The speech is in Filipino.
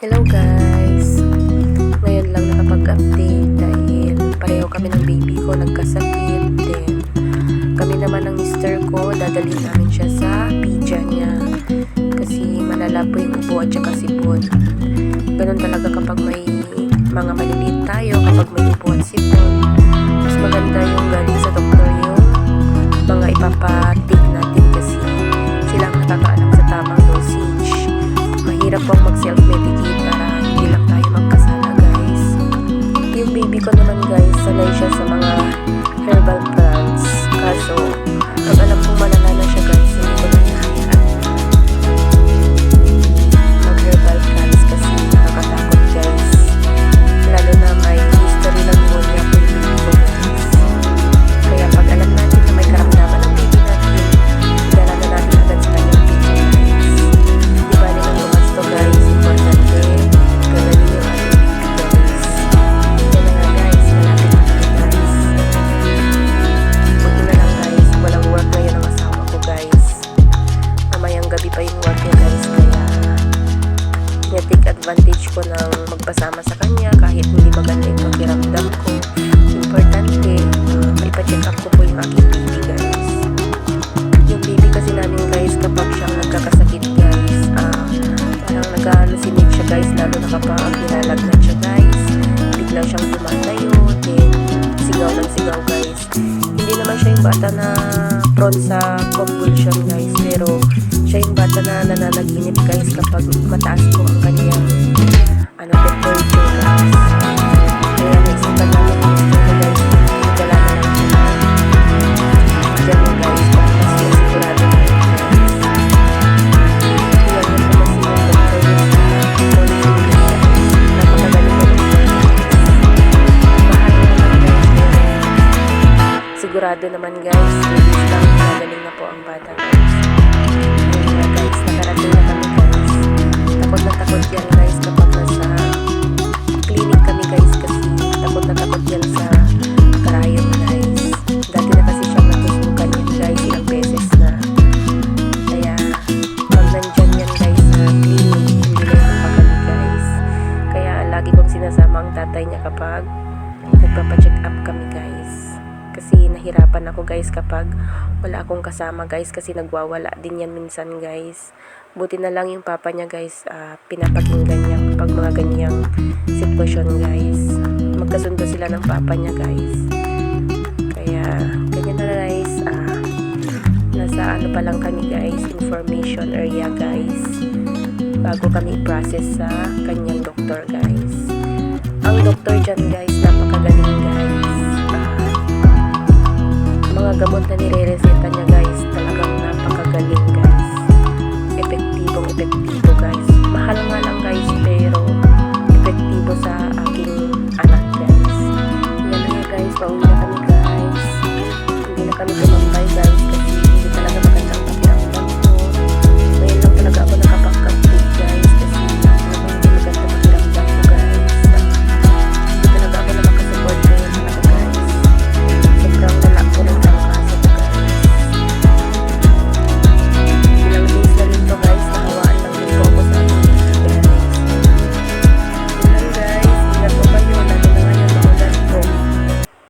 Hello guys! Ngayon lang nakapag-update dahil pareho kami ng baby ko nagkasakit. Then kami naman ng mister ko, dadalhin namin siya sa pija niya kasi malala po yung ubo at saka sipon. Ganun talaga kapag may mga maliliit tayo, kapag may ubo at sipon. Mas maganda yung galing sa doktor yung mga ipapatik natin kasi sila ang nakakaalam sa tamang dosage. Mahirap pong mag-self-medicate para hindi lang tayo magkasala guys. Yung baby ko naman guys, sanay siya sa mga herbal plants. Kaso, ang alam kong malala na siya guys, hindi ko na hinahayaan mag-herbal plants kasi nakakatakot guys. Lalo na may history ng pneumonia po yung baby ko guys. Kaya pag alam natin na may karamdaman ng baby natin, dala na natin agad sa kanyang baby guys. Di ba nilang gumasto guys, importante, gagalin yung ating baby guys. Yan na nga guys, malapit na kami guys. Buti na lang guys, walang work ngayon ang asawa ko guys. Mamayang gabi pa yung work niya guys, kaya tinitake advantage ko ng magpasama sa kanya kahit hindi maganda yung pakiramdam ko. Importante, maipa-check up ko po yung aking baby guys. Yung baby kasi namin guys, kapag siyang nagkakasakit guys, parang nag-hallucinate siya guys, lalo na kapag nilalagnat siya guys, bigla siyang tumatayo, then sigaw ng sigaw guys. Hindi naman siya yung bata na prone sa convulsion guys, pero siya yung bata na nananaginip guys kapag mataas po ang kanyang temperature guys. Kaya naisipan namin yung gusto ko guys, dala na lang siya dyan mo guys, kasi sigurado na yun guys. Kaya yun po kasi yung doktor yun sa convulsion guys, napakagaling na doktor guys. Mahal naman guys, pero sigurado naman guys, release lang, magaling na po ang bata guys. Ayun nga guys, nakarating na kami guys. Takot na takot yan guys kapag nasa clinic kami guys kasi takot na takot yan sa karayan guys. Dati na kasi siyang natusukan yan guys, ilang beses na. Kaya pag nandyan yan guys sa clinic, hindi na pa kami guys. Kaya lagi kong sinasama ang tatay niya kapag nagpapacheck up kami guys. Kasi nahirapan ako guys kapag wala akong kasama guys kasi nagwawala din yan minsan guys. Buti na lang yung papa niya guys, pinapakinggan niya kapag mga ganyang sitwasyon guys. Magkasundo sila ng papa niya guys. Kaya ganyan na guys, nasa ano pa lang kami guys, information area guys, bago kami i-process sa kanyang doktor guys. Ang doktor dyan guys, napakagaling guys. Mga gamot na nire-reseta niya guys, talagang napakagaling guys. Epektibong epektibo